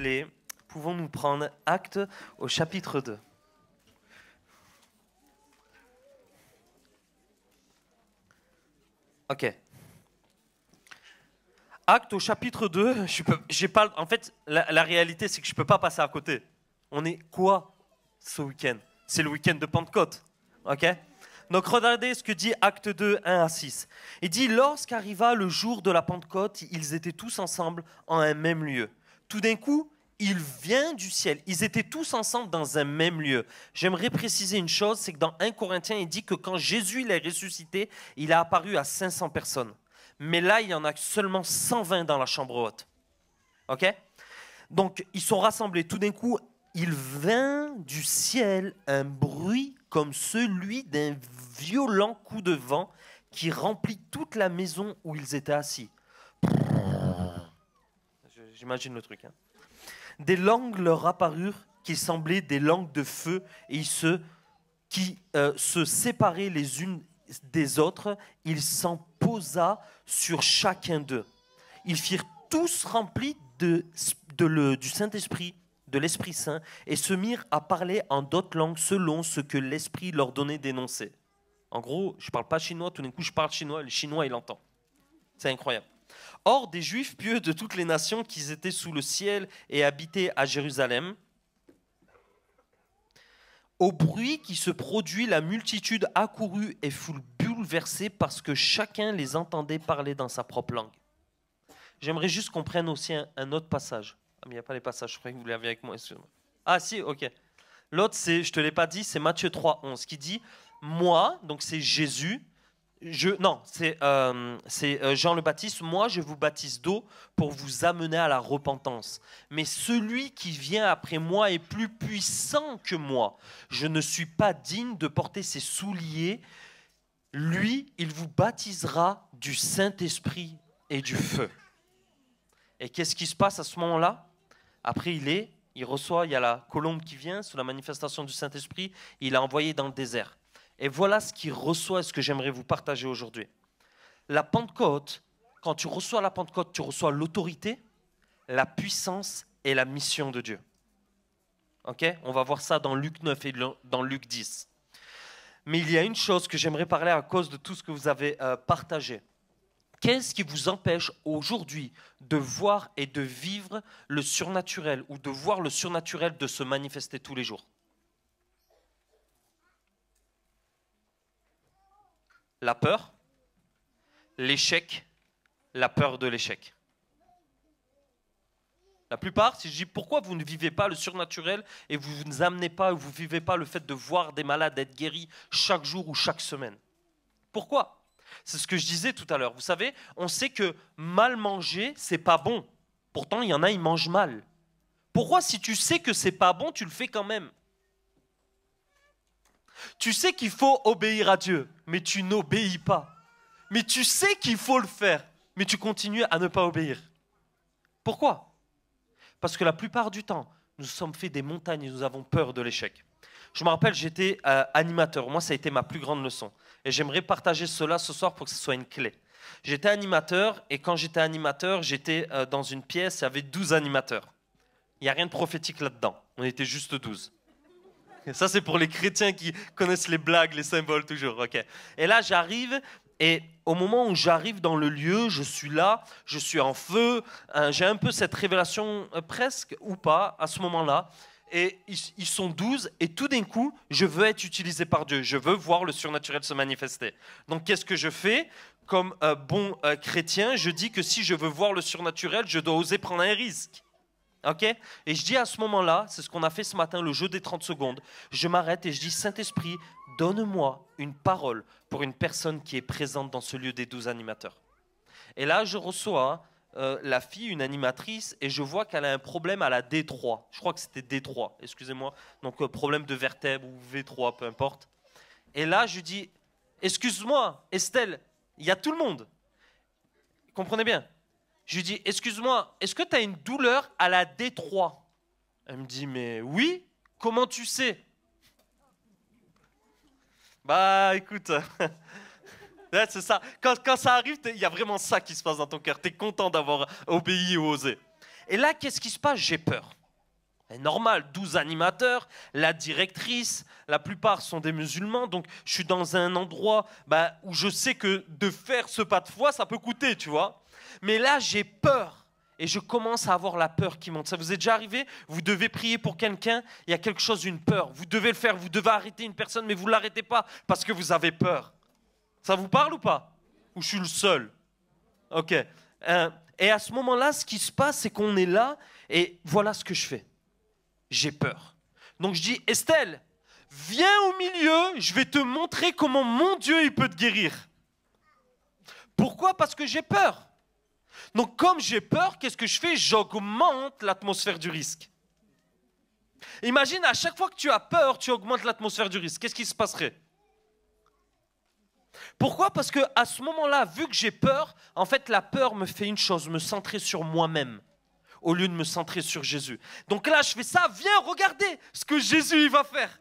plaît, pouvons-nous prendre Actes au chapitre 2. Ok. Actes au chapitre 2, en fait, la réalité, c'est que je ne peux pas passer à côté. On est quoi ce week-end? C'est le week-end de Pentecôte. Ok? Donc regardez ce que dit Actes 2, 1 à 6. Il dit, lorsqu'arriva le jour de la Pentecôte, ils étaient tous ensemble en un même lieu. Tout d'un coup, il vient du ciel. Ils étaient tous ensemble dans un même lieu. J'aimerais préciser une chose, c'est que dans 1 Corinthiens, il dit que quand Jésus il est ressuscité, il a apparu à 500 personnes. Mais là, il y en a seulement 120 dans la chambre haute. Ok? Donc, ils sont rassemblés. Tout d'un coup, il vint du ciel un bruit comme celui d'un violent coup de vent qui remplit toute la maison où ils étaient assis. J'imagine le truc. Hein. Des langues leur apparurent qui semblaient des langues de feu et qui se séparaient les unes des autres. Il s'en posa sur chacun d'eux. Ils firent tous remplis du Saint-Esprit, de l'Esprit Saint, et se mirent à parler en d'autres langues selon ce que l'Esprit leur donnait d'énoncer. En gros, je ne parle pas chinois, tout d'un coup je parle chinois, le chinois il entend. C'est incroyable. Or, des Juifs pieux de toutes les nations qui étaient sous le ciel et habitaient à Jérusalem, au bruit qui se produit, la multitude accourut et fut bouleversée parce que chacun les entendait parler dans sa propre langue. J'aimerais juste qu'on prenne aussi un autre passage. Ah, mais il n'y a pas les passages, je croyais que vous l'aviez avec moi. Ah si, ok. L'autre, je ne te l'ai pas dit, c'est Matthieu 3, 11, qui dit « Moi », donc c'est Jésus, c'est Jean le Baptiste, « Moi, je vous baptise d'eau pour vous amener à la repentance. Mais celui qui vient après moi est plus puissant que moi. Je ne suis pas digne de porter ses souliers. Lui, il vous baptisera du Saint-Esprit et du feu. » Et qu'est-ce qui se passe à ce moment-là? Après, il reçoit, il y a la colombe qui vient sous la manifestation du Saint-Esprit, il est envoyé dans le désert. Et voilà ce qu'il reçoit, ce que j'aimerais vous partager aujourd'hui. La Pentecôte, quand tu reçois la Pentecôte, tu reçois l'autorité, la puissance et la mission de Dieu. Ok? On va voir ça dans Luc 9 et dans Luc 10. Mais il y a une chose que j'aimerais parler à cause de tout ce que vous avez partagé. Qu'est-ce qui vous empêche aujourd'hui de voir et de vivre le surnaturel ou de voir le surnaturel de se manifester tous les jours? La peur, l'échec, la peur de l'échec. La plupart, si je dis pourquoi vous ne vivez pas le surnaturel et vous ne amenez pas, vous ne vivez pas le fait de voir des malades être guéris chaque jour ou chaque semaine. Pourquoi? C'est ce que je disais tout à l'heure. Vous savez, on sait que mal manger, c'est pas bon. Pourtant, il y en a, ils mangent mal. Pourquoi, si tu sais que c'est pas bon, tu le fais quand même? Tu sais qu'il faut obéir à Dieu, mais tu n'obéis pas. Mais tu sais qu'il faut le faire, mais tu continues à ne pas obéir. Pourquoi? Parce que la plupart du temps, nous sommes faits des montagnes et nous avons peur de l'échec. Je me rappelle, j'étais animateur. Moi, ça a été ma plus grande leçon. Et j'aimerais partager cela ce soir pour que ce soit une clé. J'étais animateur, et quand j'étais animateur, j'étais dans une pièce, il y avait 12 animateurs. Il n'y a rien de prophétique là-dedans. On était juste 12. Ça, c'est pour les chrétiens qui connaissent les blagues, les symboles toujours. Okay. Et là, j'arrive, et au moment où j'arrive dans le lieu, je suis là, je suis en feu, j'ai un peu cette révélation presque, ou pas, à ce moment-là. Et ils sont 12, et tout d'un coup, je veux être utilisé par Dieu. Je veux voir le surnaturel se manifester. Donc, qu'est-ce que je fais? Comme bon chrétien, je dis que si je veux voir le surnaturel, je dois oser prendre un risque. Okay? Et je dis à ce moment-là, c'est ce qu'on a fait ce matin, le jeu des 30 secondes, je m'arrête et je dis, Saint-Esprit, donne-moi une parole pour une personne qui est présente dans ce lieu des 12 animateurs. Et là, je reçois la fille, une animatrice, et je vois qu'elle a un problème à la D3. Je crois que c'était D3, excusez-moi. Donc, problème de vertèbre ou V3, peu importe. Et là, je lui dis, excuse-moi, Estelle, il y a tout le monde. Comprenez bien? Je lui dis, excuse-moi, est-ce que tu as une douleur à la D3? Elle me dit, mais oui, comment tu sais? Bah, écoute, ouais, c'est ça. Quand ça arrive, il y a vraiment ça qui se passe dans ton cœur. Tu es content d'avoir obéi ou osé. Et là, qu'est-ce qui se passe? J'ai peur. C'est normal, 12 animateurs, la directrice, la plupart sont des musulmans, donc je suis dans un endroit où je sais que de faire ce pas de foi, ça peut coûter, tu vois. Mais là, j'ai peur. Et je commence à avoir la peur qui monte. Ça vous est déjà arrivé? Vous devez prier pour quelqu'un, il y a quelque chose, une peur. Vous devez le faire, vous devez arrêter une personne, mais vous ne l'arrêtez pas parce que vous avez peur. Ça vous parle ou pas? Ou je suis le seul? Ok. Et à ce moment-là, ce qui se passe, c'est qu'on est là et voilà ce que je fais. J'ai peur. Donc je dis, Estelle, viens au milieu, je vais te montrer comment mon Dieu il peut te guérir. Pourquoi? Parce que j'ai peur. Donc comme j'ai peur, qu'est-ce que je fais? J'augmente l'atmosphère du risque. Imagine, à chaque fois que tu as peur, tu augmentes l'atmosphère du risque. Qu'est-ce qui se passerait? Pourquoi? Parce qu'à ce moment-là, vu que j'ai peur, en fait, la peur me fait une chose, me centrer sur moi-même, au lieu de me centrer sur Jésus. Donc là, je fais ça, viens, regardez ce que Jésus il va faire.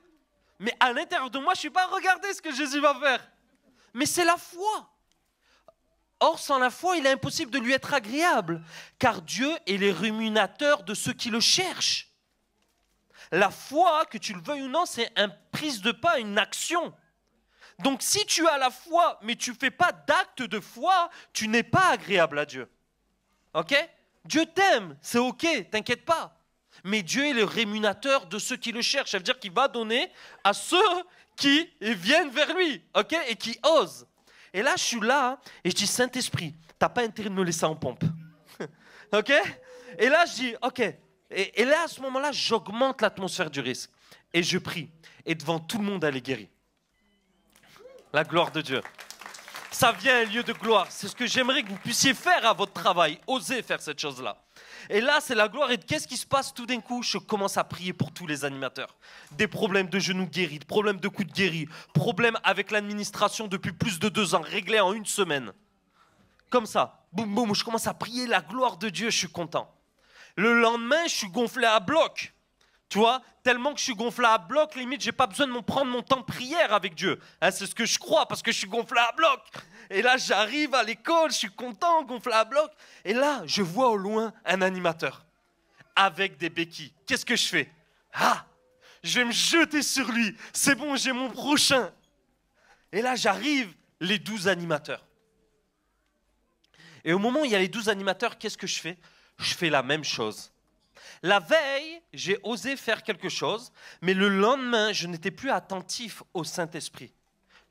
Mais à l'intérieur de moi, je ne suis pas, regardez ce que Jésus va faire. Mais c'est la foi. Or, sans la foi, il est impossible de lui être agréable, car Dieu est le rémunérateur de ceux qui le cherchent. La foi, que tu le veuilles ou non, c'est une prise de pas, une action. Donc si tu as la foi, mais tu ne fais pas d'acte de foi, tu n'es pas agréable à Dieu. Ok? Dieu t'aime, c'est ok, t'inquiète pas. Mais Dieu est le rémunérateur de ceux qui le cherchent. Ça veut dire qu'il va donner à ceux qui viennent vers lui, ok? Et qui osent. Et là, je suis là et je dis, Saint-Esprit, tu n'as pas intérêt de me laisser en pompe. Ok? Et là, je dis, ok. Et là, à ce moment-là, j'augmente l'atmosphère du risque. Et je prie. Et devant tout le monde, elle est guérie. La gloire de Dieu. Ça vient un lieu de gloire. C'est ce que j'aimerais que vous puissiez faire à votre travail. Osez faire cette chose-là. Et là, c'est la gloire. Et qu'est-ce qui se passe tout d'un coup? Je commence à prier pour tous les animateurs. Des problèmes de genoux guéris, des problèmes de coudes guéris, problèmes avec l'administration depuis plus de 2 ans, réglés en 1 semaine. Comme ça, boum, boum, je commence à prier la gloire de Dieu, je suis content. Le lendemain, je suis gonflé à bloc. Tu vois, tellement que je suis gonflé à bloc, limite, j'ai pas besoin de prendre mon temps de prière avec Dieu. Hein, c'est ce que je crois, parce que je suis gonflé à bloc. Et là, j'arrive à l'école, je suis content, gonflé à bloc. Et là, je vois au loin un animateur avec des béquilles. Qu'est-ce que je fais? Ah, je vais me jeter sur lui. C'est bon, j'ai mon prochain. Et là, j'arrive, les 12 animateurs. Et au moment où il y a les 12 animateurs, qu'est-ce que je fais? Je fais la même chose. La veille, j'ai osé faire quelque chose, mais le lendemain, je n'étais plus attentif au Saint-Esprit.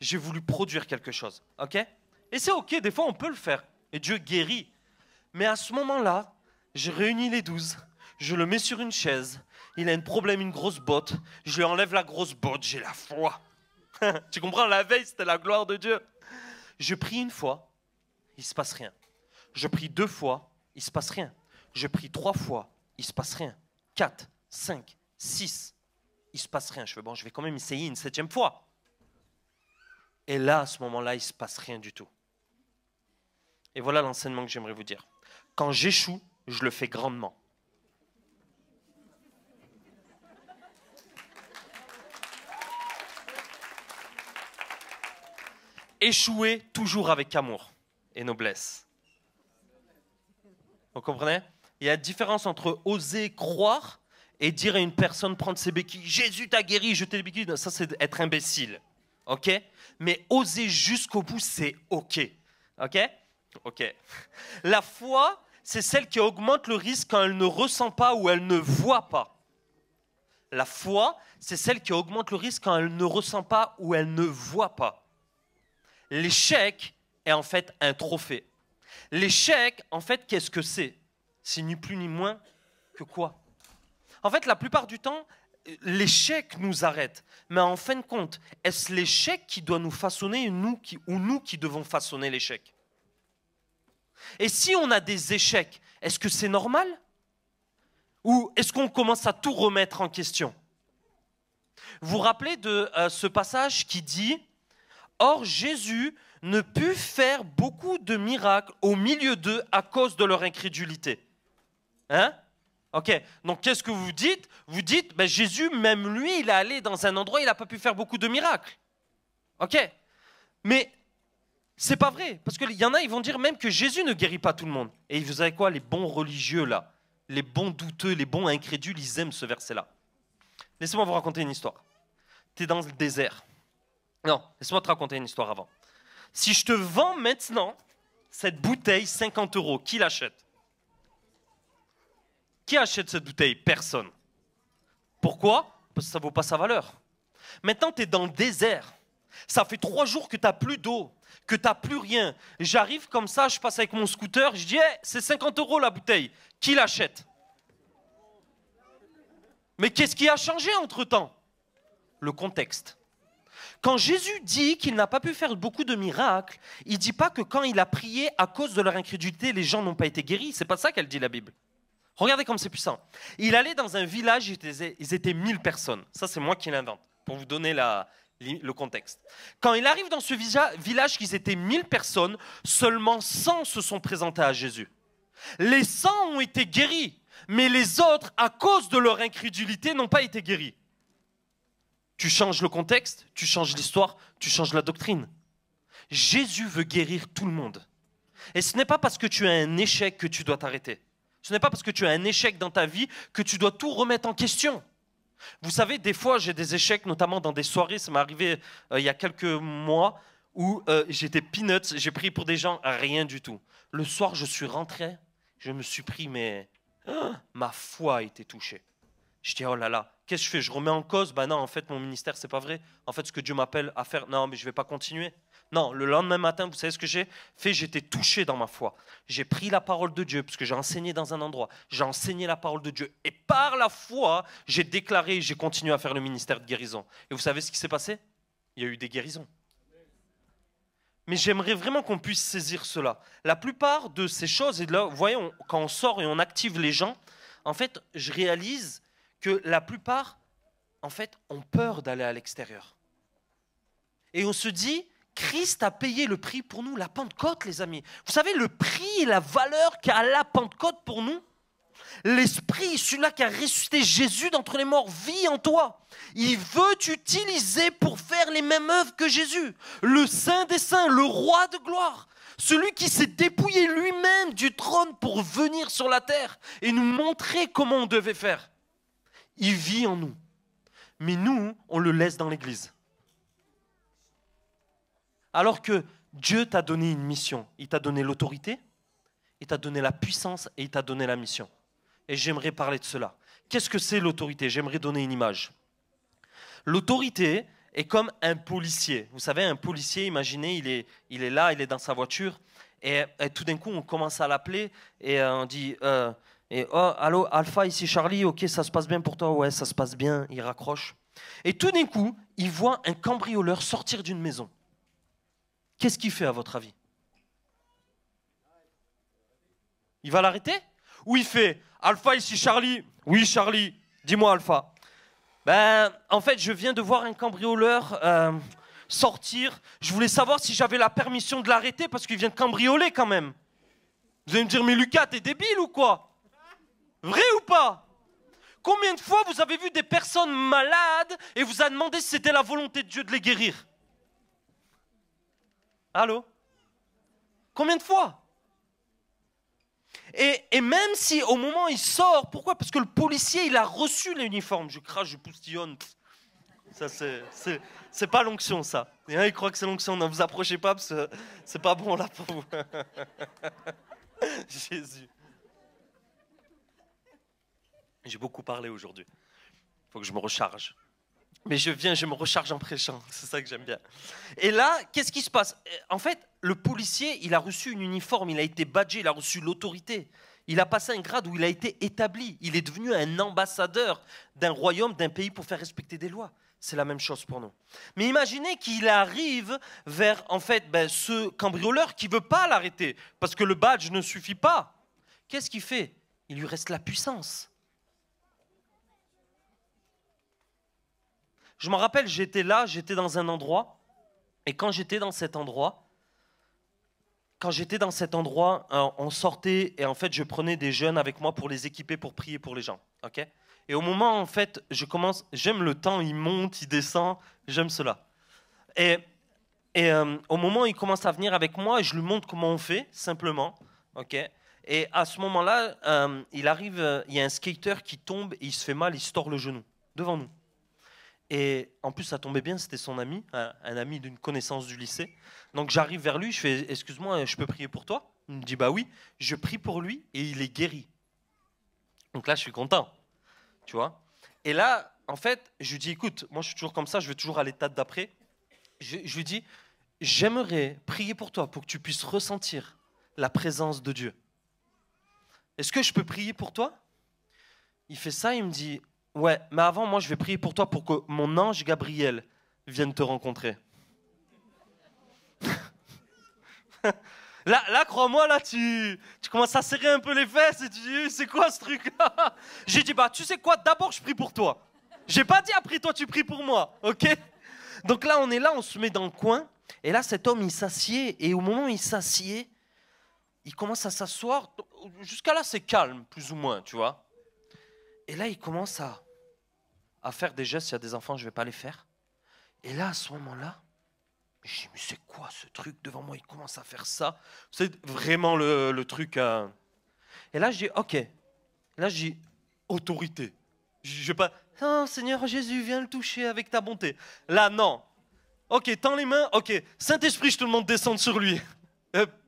J'ai voulu produire quelque chose, ok? Et c'est ok, des fois on peut le faire, et Dieu guérit. Mais à ce moment-là, j'ai réuni les 12, je le mets sur une chaise, il a un problème, une grosse botte, je lui enlève la grosse botte, j'ai la foi. Tu comprends, la veille, c'était la gloire de Dieu. Je prie 1 fois, il ne se passe rien. Je prie 2 fois, il ne se passe rien. Je prie 3 fois, il ne se passe rien. 4, 5, 6, il ne se passe rien. Je fais, bon, je vais quand même essayer une 7e fois. Et là, à ce moment-là, il ne se passe rien du tout. Et voilà l'enseignement que j'aimerais vous dire. Quand j'échoue, je le fais grandement. Échouer toujours avec amour et noblesse. Vous comprenez? Il y a une différence entre oser croire et dire à une personne, prendre ses béquilles, Jésus t'a guéri, jeter les béquilles. Ça, c'est être imbécile. Ok? Mais oser jusqu'au bout, c'est ok. Ok? Ok. La foi, c'est celle qui augmente le risque quand elle ne ressent pas ou elle ne voit pas. La foi, c'est celle qui augmente le risque quand elle ne ressent pas ou elle ne voit pas. L'échec est en fait un trophée. L'échec, en fait, qu'est-ce que c'est? C'est ni plus ni moins que quoi? En fait, la plupart du temps, l'échec nous arrête. Mais en fin de compte, est-ce l'échec qui doit nous façonner ou nous qui devons façonner l'échec? Et si on a des échecs, est-ce que c'est normal? Ou est-ce qu'on commence à tout remettre en question? Vous vous rappelez de ce passage qui dit « Or Jésus ne put faire beaucoup de miracles au milieu d'eux à cause de leur incrédulité. » Hein? Ok, donc qu'est-ce que vous dites? Vous dites, ben Jésus, même lui, il est allé dans un endroit, il n'a pas pu faire beaucoup de miracles. Ok, mais c'est pas vrai, parce qu'il y en a, ils vont dire même que Jésus ne guérit pas tout le monde. Et vous savez quoi, les bons religieux là, Les bons douteux, les bons incrédules, ils aiment ce verset-là. Laissez-moi vous raconter une histoire. Tu es dans le désert. Non, laisse-moi te raconter une histoire avant. Si je te vends maintenant cette bouteille 50 €, qui l'achète? Qui achète cette bouteille? Personne. Pourquoi? Parce que ça ne vaut pas sa valeur. Maintenant, tu es dans le désert. Ça fait 3 jours que tu n'as plus d'eau, que tu n'as plus rien. J'arrive comme ça, je passe avec mon scooter, je dis hey, c'est 50 € la bouteille. Qui l'achète? Mais qu'est-ce qui a changé entre-temps? Le contexte. Quand Jésus dit qu'il n'a pas pu faire beaucoup de miracles, il ne dit pas que quand il a prié à cause de leur incrédulité, les gens n'ont pas été guéris. C'est pas ça qu'elle dit la Bible. Regardez comme c'est puissant. Il allait dans un village, ils étaient 1000 personnes. Ça, c'est moi qui l'invente, pour vous donner le contexte. Quand il arrive dans ce village, qu'ils étaient 1000 personnes, seulement 100 se sont présentés à Jésus. Les 100 ont été guéris, mais les autres, à cause de leur incrédulité, n'ont pas été guéris. Tu changes le contexte, tu changes l'histoire, tu changes la doctrine. Jésus veut guérir tout le monde. Et ce n'est pas parce que tu as un échec que tu dois t'arrêter. Ce n'est pas parce que tu as un échec dans ta vie que tu dois tout remettre en question. Vous savez, des fois, j'ai des échecs, notamment dans des soirées. Ça m'est arrivé il y a quelques mois où j'étais peanuts, j'ai prié pour des gens, rien du tout. Le soir, je suis rentré, je me suis pris, mais ma foi a été touchée. Je dis, oh là là, qu'est-ce que je fais? Je remets en cause? Ben non, en fait, mon ministère, c'est pas vrai. En fait, ce que Dieu m'appelle à faire, non, mais je vais pas continuer. Non, le lendemain matin, vous savez ce que j'ai fait? J'étais touché dans ma foi. J'ai pris la parole de Dieu, parce que j'ai enseigné dans un endroit. J'ai enseigné la parole de Dieu. Et par la foi, j'ai déclaré, j'ai continué à faire le ministère de guérison. Et vous savez ce qui s'est passé? Il y a eu des guérisons. Mais j'aimerais vraiment qu'on puisse saisir cela. La plupart de ces choses, et là, vous voyez, quand on sort et on active les gens, en fait, je réalise que la plupart, en fait, ont peur d'aller à l'extérieur. Et on se dit, Christ a payé le prix pour nous, la Pentecôte, les amis. Vous savez, le prix et la valeur qu'a la Pentecôte pour nous, l'Esprit, celui-là qui a ressuscité Jésus d'entre les morts, vit en toi. Il veut t'utiliser pour faire les mêmes œuvres que Jésus. Le Saint des Saints, le Roi de gloire. Celui qui s'est dépouillé lui-même du trône pour venir sur la terre et nous montrer comment on devait faire. Il vit en nous. Mais nous, on le laisse dans l'église. Alors que Dieu t'a donné une mission. Il t'a donné l'autorité, il t'a donné la puissance et il t'a donné la mission. Et j'aimerais parler de cela. Qu'est-ce que c'est l'autorité? J'aimerais donner une image. L'autorité est comme un policier. Vous savez, un policier, imaginez, il est là, il est dans sa voiture, et tout d'un coup, on commence à l'appeler, et on dit... oh, allô, Alpha, ici Charlie, ok, ça se passe bien pour toi? Ouais, ça se passe bien, il raccroche. Et tout d'un coup, il voit un cambrioleur sortir d'une maison. Qu'est-ce qu'il fait à votre avis? Il va l'arrêter? Ou il fait, Alpha, ici Charlie? Oui, Charlie, dis-moi Alpha. Ben, en fait, je viens de voir un cambrioleur sortir. Je voulais savoir si j'avais la permission de l'arrêter parce qu'il vient de cambrioler quand même. Vous allez me dire, mais Lucas, t'es débile ou quoi? Vrai ou pas? Combien de fois vous avez vu des personnes malades et vous avez demandé si c'était la volonté de Dieu de les guérir? Allô? Combien de fois? Et même si au moment où il sort, pourquoi? Parce que le policier, il a reçu l'uniforme. Je crache, je poustillonne. Ça, c'est pas l'onction, ça. Il croit que c'est l'onction. Ne vous approchez pas parce que c'est pas bon là pour vous. Jésus. J'ai beaucoup parlé aujourd'hui. Il faut que je me recharge. Mais je me recharge en prêchant. C'est ça que j'aime bien. Et là, qu'est-ce qui se passe? En fait, le policier, il a reçu une uniforme, il a été badgé, il a reçu l'autorité. Il a passé un grade où il a été établi. Il est devenu un ambassadeur d'un royaume, d'un pays pour faire respecter des lois. C'est la même chose pour nous. Mais imaginez qu'il arrive vers, en fait, ce cambrioleur qui ne veut pas l'arrêter, parce que le badge ne suffit pas. Qu'est-ce qu'il fait? Il lui reste la puissance. Je me rappelle, j'étais dans un endroit, et quand j'étais dans cet endroit, on sortait, et en fait, je prenais des jeunes avec moi pour les équiper, pour prier pour les gens. Okay? Et au moment, en fait, j'aime le temps, il monte, il descend, j'aime cela. Et au moment où il commence à venir avec moi, je lui montre comment on fait, simplement. Okay? Et à ce moment-là, il arrive, il y a un skater qui tombe et il se fait mal, il se tord le genou devant nous. Et en plus, ça tombait bien, c'était son ami, un ami d'une connaissance du lycée. Donc j'arrive vers lui, je fais, excuse-moi, je peux prier pour toi? Il me dit, bah oui. Je prie pour lui et il est guéri. Donc là, je suis content, tu vois. Et là, en fait, je lui dis, écoute, moi je suis toujours comme ça, je vais toujours à l'étape d'après. Je lui dis, j'aimerais prier pour toi, pour que tu puisses ressentir la présence de Dieu. Est-ce que je peux prier pour toi? Il fait ça, il me dit, ouais, mais avant, moi, je vais prier pour toi pour que mon ange Gabriel vienne te rencontrer. Là, crois-moi, là, tu commences à serrer un peu les fesses et tu dis, c'est quoi ce truc-là? J'ai dit, bah, tu sais quoi, d'abord, je prie pour toi. J'ai pas dit, après, toi, tu pries pour moi, ok? Donc là, on est là, on se met dans le coin, et là, cet homme, il s'assied, et au moment où il s'assied, il commence à s'asseoir. Jusqu'à là, c'est calme, plus ou moins, tu vois. Et là, il commence à faire des gestes. Il y a des enfants, je ne vais pas les faire. Et là, à ce moment-là, je dis, mais c'est quoi ce truc devant moi? Il commence à faire ça. C'est vraiment le truc. Et là, je dis, ok. Là, je dis, autorité. Je ne vais pas, oh Seigneur Jésus, viens le toucher avec ta bonté. Là, non. Ok, tends les mains. Ok, Saint-Esprit, je te demande de descendre sur lui.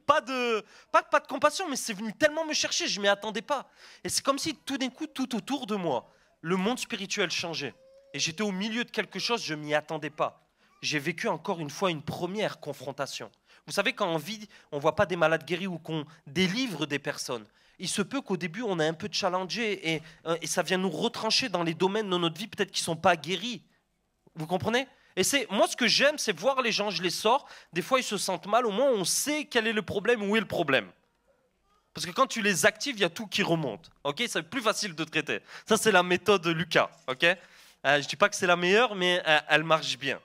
Pas de compassion, mais c'est venu tellement me chercher, je ne m'y attendais pas. Et c'est comme si tout d'un coup, tout autour de moi, le monde spirituel changeait. Et j'étais au milieu de quelque chose, je ne m'y attendais pas. J'ai vécu encore une fois une première confrontation. Vous savez, quand on vit, on ne voit pas des malades guéris ou qu'on délivre des personnes. Il se peut qu'au début, on ait un peu challengé et ça vient nous retrancher dans les domaines de notre vie peut-être qui ne sont pas guéris. Vous comprenez? Et moi, ce que j'aime, c'est voir les gens, je les sors. Des fois, ils se sentent mal. Au moins, on sait quel est le problème, où est le problème. Parce que quand tu les actives, il y a tout qui remonte. Ok, c'est plus facile de traiter. Ça, c'est la méthode de Lucas. Ok, je ne dis pas que c'est la meilleure, mais elle marche bien.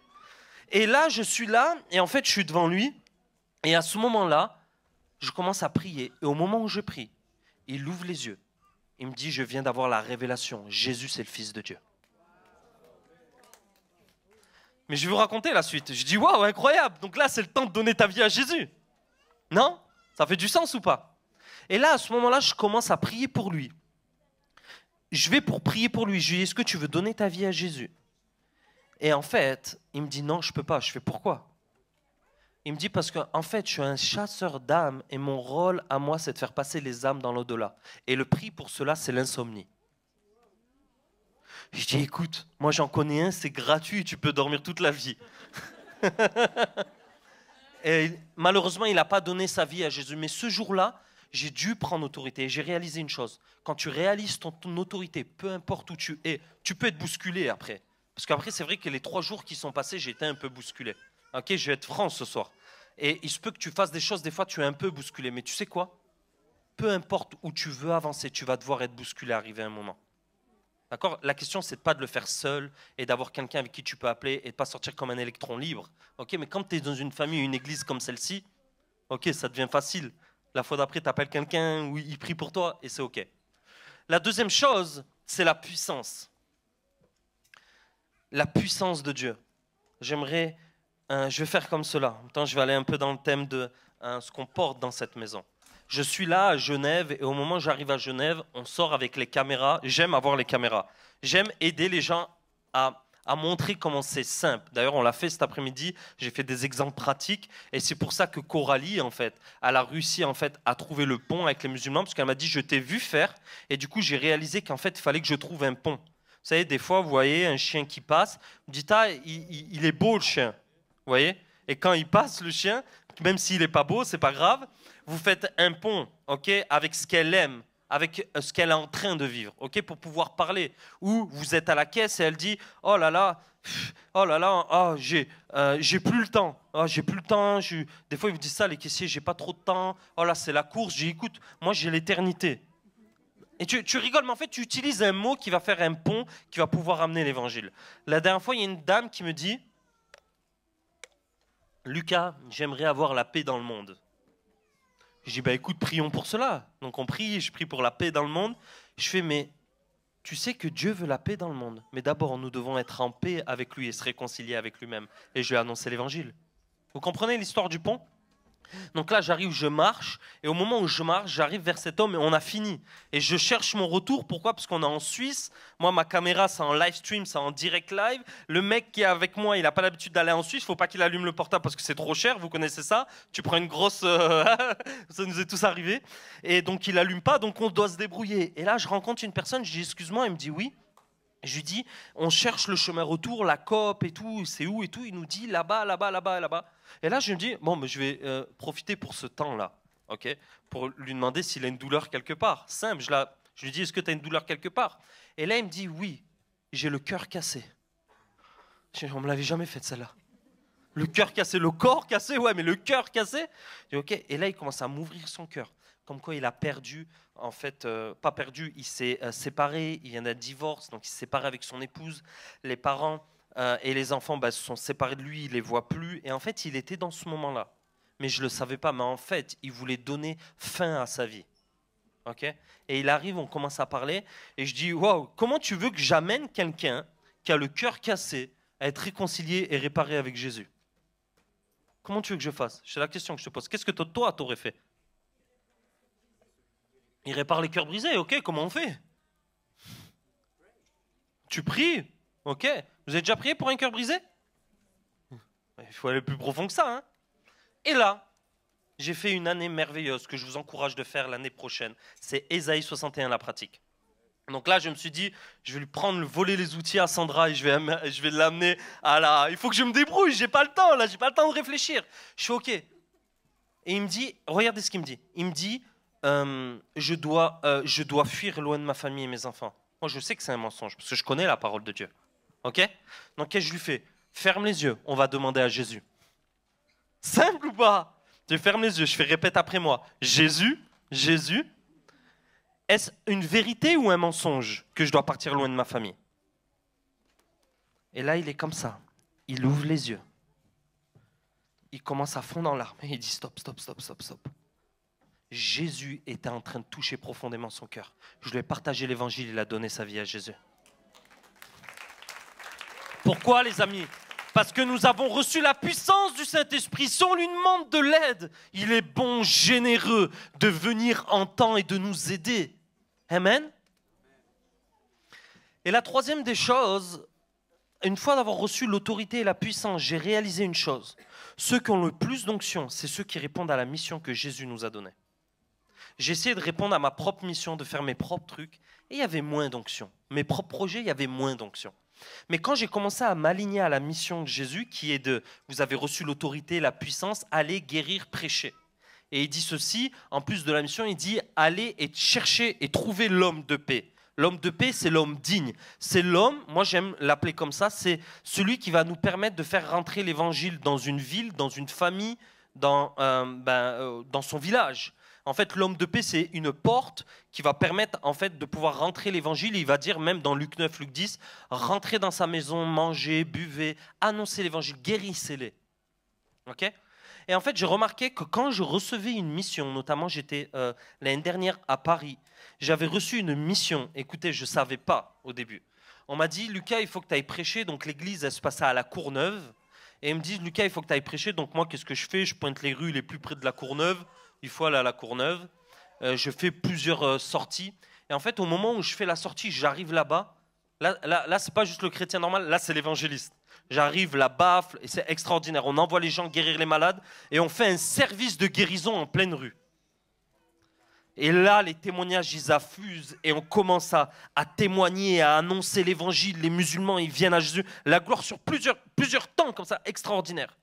Et là, je suis là, et en fait, je suis devant lui. Et à ce moment-là, je commence à prier. Et au moment où je prie, il ouvre les yeux. Il me dit, je viens d'avoir la révélation. Jésus, c'est le Fils de Dieu. Mais je vais vous raconter la suite. Je dis, waouh, incroyable. Donc là, c'est le temps de donner ta vie à Jésus. Non? Ça fait du sens ou pas? Et là, à ce moment-là, je commence à prier pour lui. Je vais pour prier pour lui. Je lui dis, est-ce que tu veux donner ta vie à Jésus? Et en fait, il me dit, non, je ne peux pas. Je fais, pourquoi? Il me dit, parce qu'en fait, je suis un chasseur d'âmes et mon rôle à moi, c'est de faire passer les âmes dans l'au-delà. Et le prix pour cela, c'est l'insomnie. Je dis, écoute, moi j'en connais un, c'est gratuit, tu peux dormir toute la vie. Et malheureusement, il n'a pas donné sa vie à Jésus. Mais ce jour-là, j'ai dû prendre autorité. Et j'ai réalisé une chose. Quand tu réalises ton autorité, peu importe où tu es, tu peux être bousculé après. Parce qu'après, c'est vrai que les 3 jours qui sont passés, j'ai été un peu bousculé. Ok, je vais être franc ce soir. Et il se peut que tu fasses des choses, des fois tu es un peu bousculé. Mais tu sais quoi? Peu importe où tu veux avancer, tu vas devoir être bousculé arriver à un moment. D'accord? La question, c'est pas de le faire seul et d'avoir quelqu'un avec qui tu peux appeler et de pas sortir comme un électron libre. Ok? Mais quand tu es dans une famille, une église comme celle-ci, ok, ça devient facile. La fois d'après, tu appelles quelqu'un où il prie pour toi et c'est ok. La deuxième chose, c'est la puissance. La puissance de Dieu. Je vais faire comme cela. En même temps, je vais aller un peu dans le thème de ce qu'on porte dans cette maison. Je suis là à Genève et au moment où j'arrive à Genève, on sort avec les caméras. J'aime avoir les caméras. J'aime aider les gens à montrer comment c'est simple. D'ailleurs, on l'a fait cet après-midi. J'ai fait des exemples pratiques et c'est pour ça que Coralie, en fait, elle a réussi en fait à trouver le pont avec les musulmans parce qu'elle m'a dit je t'ai vu faire et du coup j'ai réalisé qu'en fait il fallait que je trouve un pont. Vous savez, des fois, vous voyez un chien qui passe, vous dites ah il est beau le chien, vous voyez. Et quand il passe le chien, même s'il n'est pas beau, c'est pas grave. Vous faites un pont, ok, avec ce qu'elle aime, avec ce qu'elle est en train de vivre, ok, pour pouvoir parler. Ou vous êtes à la caisse et elle dit, oh là là, oh, j'ai plus le temps, oh, j'ai plus le temps. Des fois ils vous disent ça les caissiers, j'ai pas trop de temps. Oh là c'est la course. J'ai écoute, moi j'ai l'éternité. Et tu rigoles, mais en fait tu utilises un mot qui va faire un pont, qui va pouvoir amener l'évangile. La dernière fois il y a une dame qui me dit, Lucas, j'aimerais avoir la paix dans le monde. Je dis, bah écoute, prions pour cela. Donc on prie, je prie pour la paix dans le monde. Je fais, mais tu sais que Dieu veut la paix dans le monde. Mais d'abord, nous devons être en paix avec lui et se réconcilier avec lui-même. Et je lui ai annoncé l'évangile. Vous comprenez l'histoire du pont? Donc là, j'arrive, je marche, et au moment où je marche, j'arrive vers cet homme et on a fini. Et je cherche mon retour, pourquoi? Parce qu'on est en Suisse, moi ma caméra c'est en live stream, c'est en direct live. Le mec qui est avec moi, il n'a pas l'habitude d'aller en Suisse, il ne faut pas qu'il allume le portable parce que c'est trop cher, vous connaissez ça. Tu prends une grosse... ça nous est tous arrivé. Et donc il n'allume pas, donc on doit se débrouiller. Et là, je rencontre une personne, je dis excuse-moi, il me dit oui. Je lui dis, on cherche le chemin retour, la COP et tout, c'est où et tout. Il nous dit là-bas, là-bas, là-bas, là-bas. Et là, je me dis, bon, mais je vais profiter pour ce temps-là, ok, pour lui demander s'il a une douleur quelque part. Simple, je lui dis, est-ce que tu as une douleur quelque part? Et là, il me dit, oui, j'ai le cœur cassé. On ne me l'avait jamais fait, celle-là. Le cœur cassé, le corps cassé, ouais, mais le cœur cassé. Je dis, ok. Et là, il commence à m'ouvrir son cœur. Comme quoi il a perdu, en fait, pas perdu, il s'est séparé, il vient d'un divorce, donc il s'est séparé avec son épouse. Les parents et les enfants se sont séparés de lui, il ne les voit plus. Et en fait, il était dans ce moment-là. Mais je ne le savais pas, mais en fait, il voulait donner fin à sa vie. Okay, et il arrive, on commence à parler, et je dis, waouh, comment tu veux que j'amène quelqu'un qui a le cœur cassé à être réconcilié et réparé avec Jésus? Comment tu veux que je fasse? C'est la question que je te pose. Qu'est-ce que toi, t'aurais fait? Il répare les cœurs brisés, ok, comment on fait? Tu pries, ok. Vous avez déjà prié pour un cœur brisé? Il faut aller plus profond que ça, hein. Et là, j'ai fait une année merveilleuse que je vous encourage de faire l'année prochaine. C'est Ésaïe 61, la pratique. Donc là, je me suis dit, je vais lui voler les outils à Sandra et je vais l'amener à la... Il faut que je me débrouille, j'ai pas le temps, là, j'ai pas le temps de réfléchir. Je suis ok. Et il me dit, regardez ce qu'il me dit. Il me dit, je dois fuir loin de ma famille et mes enfants. Moi, je sais que c'est un mensonge, parce que je connais la parole de Dieu. Ok? Donc, qu'est-ce que je lui fais? Ferme les yeux, on va demander à Jésus. Simple ou pas? Je ferme les yeux, je fais répète après moi. Jésus, Jésus, est-ce une vérité ou un mensonge que je dois partir loin de ma famille? Et là, il est comme ça. Il ouvre les yeux. Il commence à fondre en larmes. Et il dit stop, stop, stop, stop, stop. Jésus était en train de toucher profondément son cœur. Je lui ai partagé l'évangile, il a donné sa vie à Jésus. Pourquoi, les amis? Parce que nous avons reçu la puissance du Saint-Esprit. Si on lui demande de l'aide, il est bon, généreux, de venir en temps et de nous aider. Amen. Et la troisième des choses, une fois d'avoir reçu l'autorité et la puissance, j'ai réalisé une chose. Ceux qui ont le plus d'onction, c'est ceux qui répondent à la mission que Jésus nous a donnée. J'ai essayé de répondre à ma propre mission, de faire mes propres trucs, et il y avait moins d'onction. Mes propres projets, il y avait moins d'onction. Mais quand j'ai commencé à m'aligner à la mission de Jésus, qui est de, vous avez reçu l'autorité, la puissance, allez guérir, prêcher. Et il dit ceci, en plus de la mission, il dit, allez et chercher et trouver l'homme de paix. L'homme de paix, c'est l'homme digne. C'est l'homme, moi j'aime l'appeler comme ça, c'est celui qui va nous permettre de faire rentrer l'évangile dans une ville, dans une famille, dans son village. En fait, l'homme de paix, c'est une porte qui va permettre en fait, de pouvoir rentrer l'évangile. Il va dire, même dans Luc 9, Luc 10, rentrez dans sa maison, mangez, buvez, annoncez l'évangile, guérissez-les. Ok ? Et en fait, j'ai remarqué que quand je recevais une mission, notamment j'étais l'année dernière à Paris, j'avais reçu une mission. Écoutez, je ne savais pas au début. On m'a dit, Lucas, il faut que tu ailles prêcher. Donc l'église, elle se passait à la Courneuve. Et ils me disent, Lucas, il faut que tu ailles prêcher. Donc moi, qu'est-ce que je fais? Je pointe les rues les plus près de la Courneuve. Il faut aller à la Courneuve. Je fais plusieurs sorties. Et en fait, au moment où je fais la sortie, j'arrive là-bas. Là ce n'est pas juste le chrétien normal, là, c'est l'évangéliste. J'arrive là-bas, et c'est extraordinaire. On envoie les gens guérir les malades et on fait un service de guérison en pleine rue. Et là, les témoignages, ils affusent et on commence à témoigner, à annoncer l'évangile. Les musulmans, ils viennent à Jésus. La gloire sur plusieurs temps, comme ça, extraordinaire.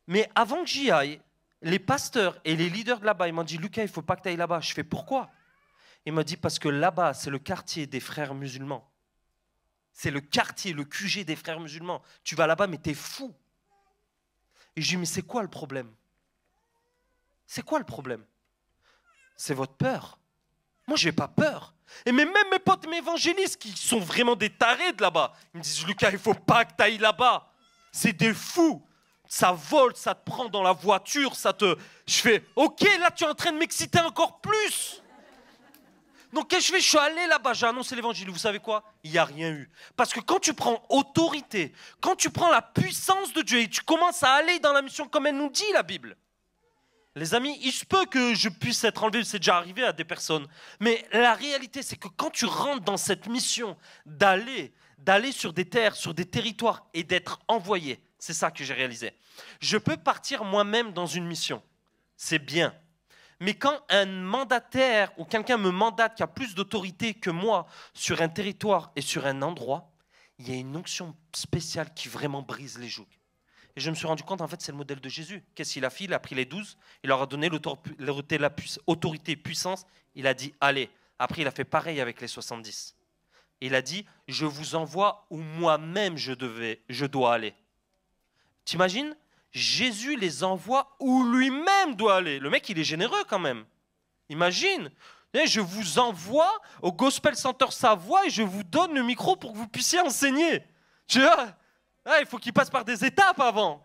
Mais avant que j'y aille, les pasteurs et les leaders de là-bas, ils m'ont dit, Lucas, il ne faut pas que tu ailles là-bas. Je fais, pourquoi? Il m'a dit, parce que là-bas, c'est le quartier des frères musulmans. C'est le quartier, le QG des frères musulmans. Tu vas là-bas, mais t'es fou. Et je dis, mais c'est quoi le problème? C'est quoi le problème? C'est votre peur. Moi, je n'ai pas peur. Et même mes potes, mes évangélistes, qui sont vraiment des tarés de là-bas, ils me disent, Lucas, il ne faut pas que tu ailles là-bas. C'est des fous. Ça vole, ça te prend dans la voiture, ça te... Je fais, ok, là, tu es en train de m'exciter encore plus. Donc, qu'est-ce que je fais? Je suis allé là-bas, j'ai annoncé l'évangile. Vous savez quoi? Il n'y a rien eu. Parce que quand tu prends autorité, quand tu prends la puissance de Dieu et tu commences à aller dans la mission comme elle nous dit, la Bible, Les amis, il se peut que je puisse être enlevé, c'est déjà arrivé à des personnes. Mais la réalité, c'est que quand tu rentres dans cette mission d'aller sur des terres, sur des territoires et d'être envoyé, c'est ça que j'ai réalisé. Je peux partir moi-même dans une mission, c'est bien. Mais quand un mandataire ou quelqu'un me mandate qui a plus d'autorité que moi sur un territoire et sur un endroit, il y a une onction spéciale qui vraiment brise les jougs. Et je me suis rendu compte, en fait, c'est le modèle de Jésus. Qu'est-ce qu'il a fait? Il a pris les 12, il leur a donné l'autorité, puissance. Il a dit, allez. Après, il a fait pareil avec les 70. Il a dit, je vous envoie où moi-même je dois aller. T'imagines? Jésus les envoie où lui-même doit aller. Le mec, il est généreux quand même. Imagine. Je vous envoie au Gospel Center Savoie et je vous donne le micro pour que vous puissiez enseigner. Tu vois? Il faut qu'il passe par des étapes avant.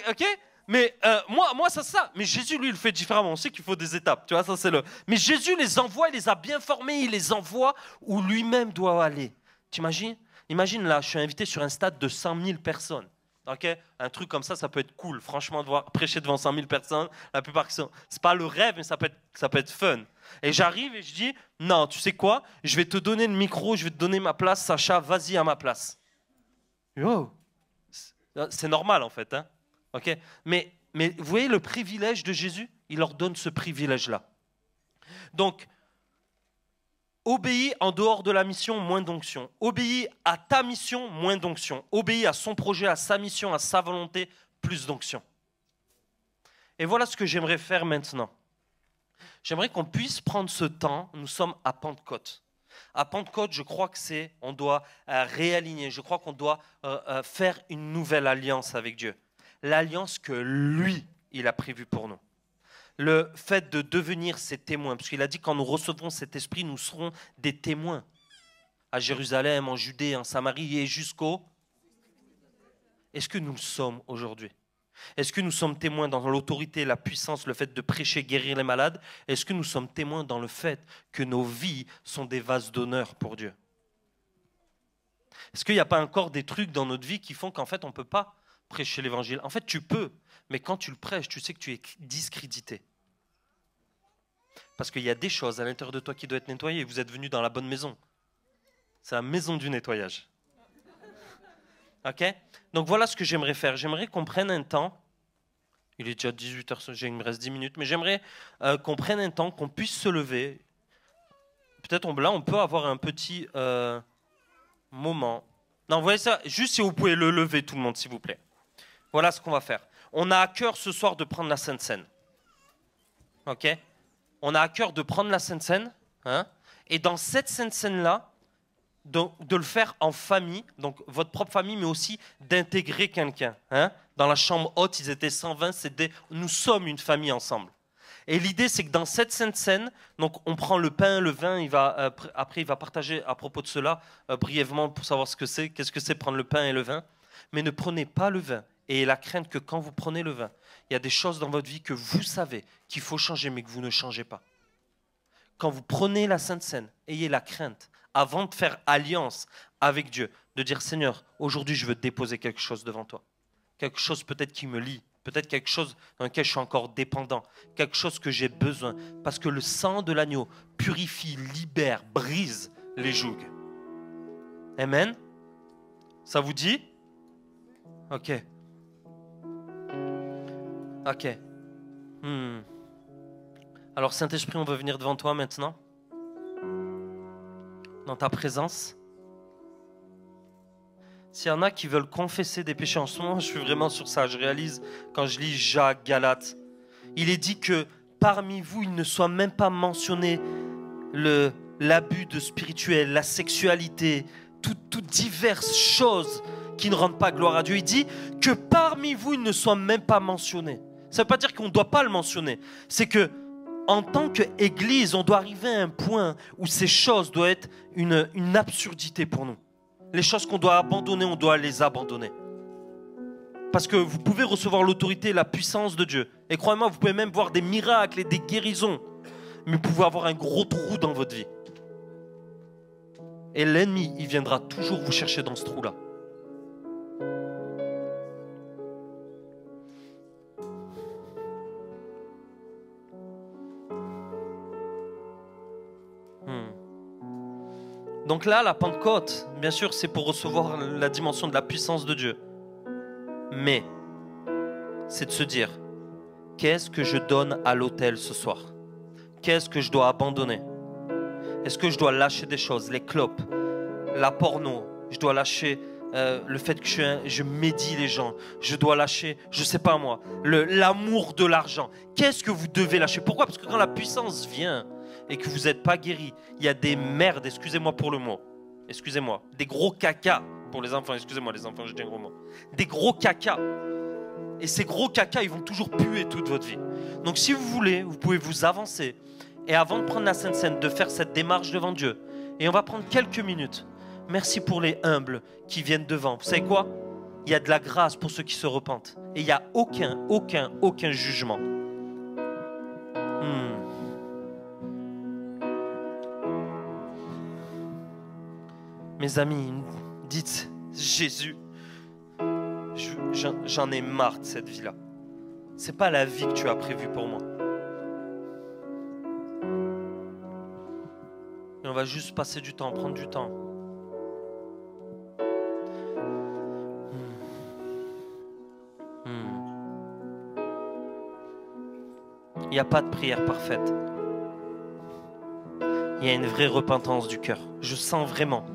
Ok? Mais moi, c'est ça. Mais Jésus, lui, il le fait différemment. On sait qu'il faut des étapes. Tu vois, ça, c'est le. Mais Jésus les envoie, il les a bien formés, il les envoie où lui-même doit aller. T'imagines? Imagine là, je suis invité sur un stade de 100 000 personnes. Ok? Un truc comme ça peut être cool. Franchement, de prêcher devant 100 000 personnes, la plupart qui sont. C'est pas le rêve, mais ça peut être fun. Et j'arrive et je dis, non, tu sais quoi? Je vais te donner le micro, je vais te donner ma place, Sacha, vas-y à ma place. Wow. C'est normal en fait. Hein? Okay? Mais vous voyez le privilège de Jésus? Il leur donne ce privilège-là. Donc, obéis en dehors de la mission, moins d'onction. Obéis à ta mission, moins d'onction. Obéis à son projet, à sa mission, à sa volonté, plus d'onction. Et voilà ce que j'aimerais faire maintenant. J'aimerais qu'on puisse prendre ce temps. Nous sommes à Pentecôte. À Pentecôte, je crois que on doit réaligner, je crois qu'on doit faire une nouvelle alliance avec Dieu. L'alliance que lui, il a prévue pour nous. Le fait de devenir ses témoins, parce qu'il a dit quand nous recevrons cet esprit, nous serons des témoins. À Jérusalem, en Judée, en Samarie et jusqu'au... Est-ce que nous le sommes aujourd'hui? Est-ce que nous sommes témoins dans l'autorité, la puissance, le fait de prêcher, guérir les malades? Est-ce que nous sommes témoins dans le fait que nos vies sont des vases d'honneur pour Dieu? Est-ce qu'il n'y a pas encore des trucs dans notre vie qui font qu'en fait on ne peut pas prêcher l'évangile? En fait tu peux, mais quand tu le prêches, tu sais que tu es discrédité. Parce qu'il y a des choses à l'intérieur de toi qui doivent être nettoyées. Vous êtes venus dans la bonne maison. C'est la maison du nettoyage. Ok? Donc voilà ce que j'aimerais faire. J'aimerais qu'on prenne un temps. Il est déjà 18h, il me reste 10 minutes. Mais j'aimerais qu'on prenne un temps, qu'on puisse se lever. Peut-être là, on peut avoir un petit moment. Non, vous voyez ça? Juste si vous pouvez le lever, tout le monde, s'il vous plaît. Voilà ce qu'on va faire. On a à cœur ce soir de prendre la Sainte Seine. Ok? On a à cœur de prendre la Sainte Seine. Hein? Et dans cette Sainte Seine-là, de le faire en famille, donc votre propre famille, mais aussi d'intégrer quelqu'un. Hein? Dans la chambre haute, ils étaient 120, nous sommes une famille ensemble. Et l'idée, c'est que dans cette Sainte Seine, donc on prend le pain, le vin, après il va partager à propos de cela brièvement pour savoir ce que c'est, qu'est-ce que c'est prendre le pain et le vin. Mais ne prenez pas le vin. Et la crainte que quand vous prenez le vin, il y a des choses dans votre vie que vous savez qu'il faut changer, mais que vous ne changez pas. Quand vous prenez la Sainte Seine, ayez la crainte avant de faire alliance avec Dieu, de dire Seigneur, aujourd'hui je veux déposer quelque chose devant toi. Quelque chose peut-être qui me lie, peut-être quelque chose dans lequel je suis encore dépendant, quelque chose que j'ai besoin. Parce que le sang de l'agneau purifie, libère, brise les jougs. Amen. Ça vous dit? Ok. Ok. Alors Saint-Esprit, on veut venir devant toi maintenant. Dans ta présence. S'il y en a qui veulent confesser des péchés en ce moment, je suis vraiment sur ça. Je réalise quand je lis Jacques, Galates, il est dit que parmi vous, il ne soit même pas mentionné l'abus de spirituel, la sexualité, toutes diverses choses qui ne rendent pas gloire à Dieu. Il dit que parmi vous, il ne soit même pas mentionné. Ça ne veut pas dire qu'on ne doit pas le mentionner. C'est que en tant qu'Église, on doit arriver à un point où ces choses doivent être une absurdité pour nous. Les choses qu'on doit abandonner, on doit les abandonner. Parce que vous pouvez recevoir l'autorité et la puissance de Dieu. Et croyez-moi, vous pouvez même voir des miracles et des guérisons. Mais vous pouvez avoir un gros trou dans votre vie. Et l'ennemi, il viendra toujours vous chercher dans ce trou-là. Donc là, la Pentecôte, bien sûr, c'est pour recevoir la dimension de la puissance de Dieu. Mais, c'est de se dire, qu'est-ce que je donne à l'autel ce soir? Qu'est-ce que je dois abandonner? Est-ce que je dois lâcher des choses, les clopes, la porno? Je dois lâcher le fait que je médis les gens. Je dois lâcher, je sais pas moi, l'amour de l'argent. Qu'est-ce que vous devez lâcher? Pourquoi? Parce que quand la puissance vient et que vous n'êtes pas guéri, il y a des merdes, excusez-moi pour le mot, excusez-moi, des gros caca pour les enfants, excusez-moi les enfants, je dis un gros mot, des gros caca. Et ces gros caca, ils vont toujours puer toute votre vie. Donc si vous voulez, vous pouvez vous avancer et avant de prendre la Sainte Seine, de faire cette démarche devant Dieu. Et on va prendre quelques minutes. Merci pour les humbles qui viennent devant. Vous savez quoi? Il y a de la grâce pour ceux qui se repentent. Et il n'y a aucun jugement. Mes amis, dites, Jésus, j'en ai marre de cette vie-là. C'est pas la vie que tu as prévue pour moi. Et on va juste passer du temps, prendre du temps. Il n'y a pas de prière parfaite. Il y a une vraie repentance du cœur. Je sens vraiment.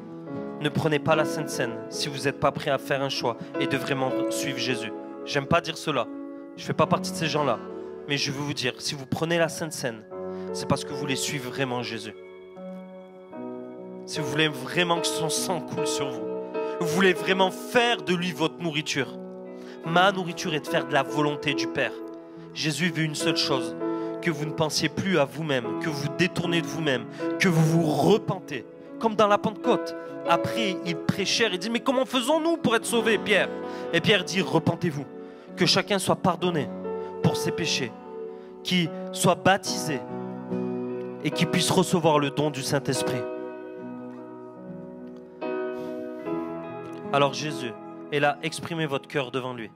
Ne prenez pas la Sainte Seine si vous n'êtes pas prêt à faire un choix et de vraiment suivre Jésus. J'aime pas dire cela. Je ne fais pas partie de ces gens-là. Mais je veux vous dire, si vous prenez la Sainte Seine, c'est parce que vous voulez suivre vraiment Jésus. Si vous voulez vraiment que son sang coule sur vous, vous voulez vraiment faire de lui votre nourriture. Ma nourriture est de faire de la volonté du Père. Jésus veut une seule chose, que vous ne pensiez plus à vous-même, que vous vous détournez de vous-même, que vous vous repentez. Comme dans la Pentecôte. Après, ils prêchèrent et disent, mais comment faisons-nous pour être sauvés, Pierre? Et Pierre dit, repentez-vous. Que chacun soit pardonné pour ses péchés, qu'il soit baptisé et qu'il puisse recevoir le don du Saint-Esprit. Alors Jésus est là, exprimez votre cœur devant lui.